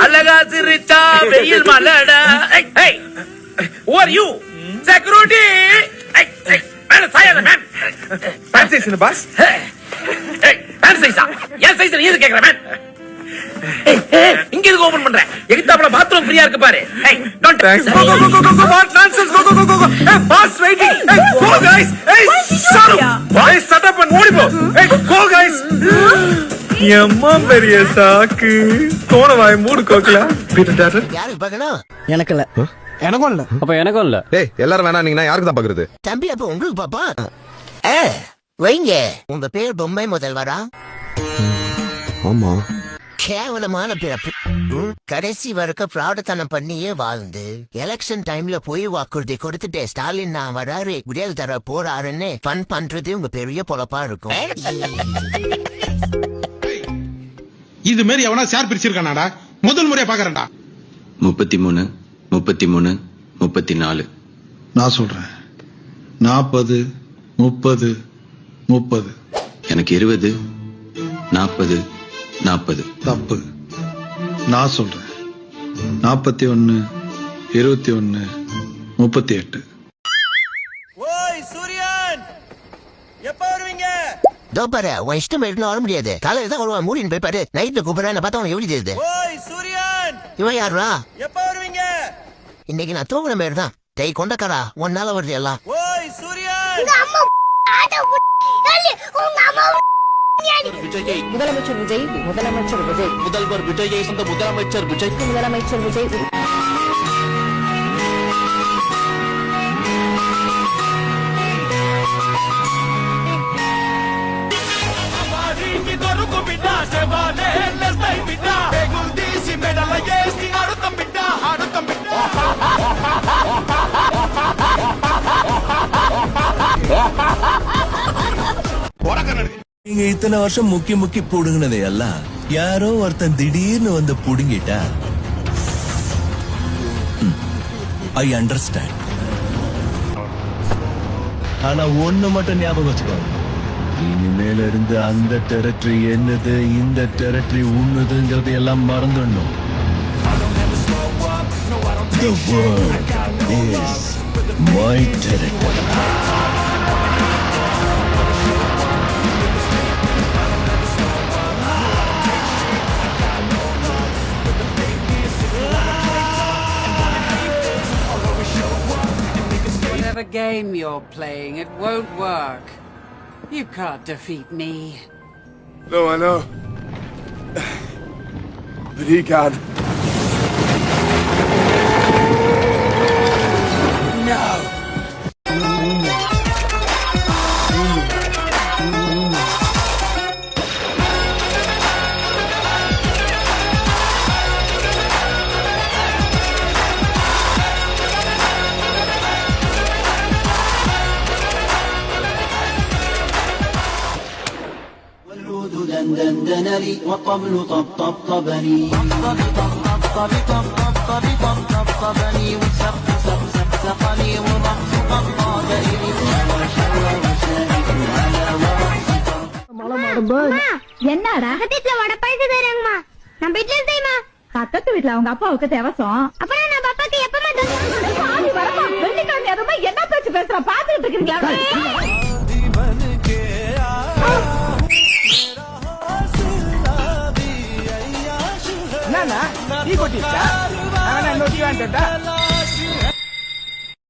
அழகா சிரிச்சா வெயில் மலடா. Who are you? Security. மேல சாயாத மேன். பேண்ட் சைஸ் இந்த பாஸ். பேண்ட் சைஸா? என் சைஸ் நீ எது கேக்குற மேன்? இங்க எதுக்கு ஓபன் பண்ற? எகிட்டாப்ல பாத்ரூம் ஃப்ரீயா இருக்கு பாரு. Don't Thanks. Go. What nonsense? Go. Hey, boss waiting. Hey, go guys. Hey, shut up. Hey, shut up and ஓடி போ. Hey, go guys. எம்மா பெரிய சாக்கு. போன வாய் மூடு கோக்கல. Peter daughter. யாருக்கு பார்க்கணும்? எனக்கு இல்ல. எனக்கும் இல்ல. அப்ப எனக்கும் இல்ல. டேய் எல்லாரும் வேணா நீங்க யாருக்கு தான் பாக்குறது? தம்பி அப்ப உங்களுக்கு பாப்பா. வைங்க. உங்க பேர் பொம்மை முதல்வரா? ஆமா. கேவலமான பிறப்பு. கடைசி வரைக்கும் பிராடத்தனம் பண்ணியே வாழ்ந்து எலெக்ஷன் டைம்ல போய் வாக்குறுதி கொடுத்துட்டு ஸ்டாலின் நான் வராரு விடியல் தர போறாருன்னு ஃபன் பண்றது உங்க பெரிய பொழப்பா இருக்கும். இது மாதிரி எவனா ஷேர் பிரிச்சிருக்கானாடா? முதல் முறையா பாக்குறேன்டா. 33, 33, 34. நான் சொல்றேன் 40, 30, 30. எனக்கு 20, 40, 40. தப்பு. நான் சொல்றேன் 41, 21, 38. தோப்பாரு உன் இஷ்டம் எடுத்து வர முடியாது. காலையில தான் வருவான் மூடின்னு போய் பாரு. நைட்ல கூப்பிடுறேன் பார்த்தா அவன் எப்படி தெரியுது? இவன் யாருடா? இன்னைக்கு நான் தூங்குன மாதிரி தான். டை கொண்டக்காரா ஒன்னால வருது எல்லாம். முதலமைச்சர் விஜய் முதலமைச்சர் விஜய் முதல்வர் விஜயை சொந்த முதலமைச்சர் விஜய் முதலமைச்சர் விஜய் நீங்க இத்தனை வருஷம் முக்கி புடுங்கினதை எல்லாம் யாரோ ஒருத்தன் திடீர்னு வந்து புடுங்கிட்டா ஐ அண்டர்ஸ்டாண்ட். ஆனா ஒண்ணு மட்டும் ஞாபகம் வச்சுக்கோங்க, இனிமேல இருந்து அந்த டெரிட்டரி என்னது இந்த டெரிட்டரி உன்னதுங்கிறது எல்லாம் மறந்துடணும். The world is my territory. Whatever game you're playing, it won't work. You can't defeat me. No, I know. But he can. No. دندن لي والطبل طبطبني طبطبني وسقني والرقص قضى إلي என்ன ரகத்துல வடை பாயசம் தராங்கம்மா? நம்ம வீட்டுல செய்யுமா? பக்கத்து வீட்டுல அவங்க அப்பாவுக்கு தேவசம். அப்புறம் நம்ம அப்பாக்கு எப்பமா வெள்ளிக்கிழமை அதுமா என்ன பேச்சு பேசுற பாத்துட்டு இருக்கீங்களா? நீ கொட்டிட்டா? அவன நோட்டி வாண்டடா?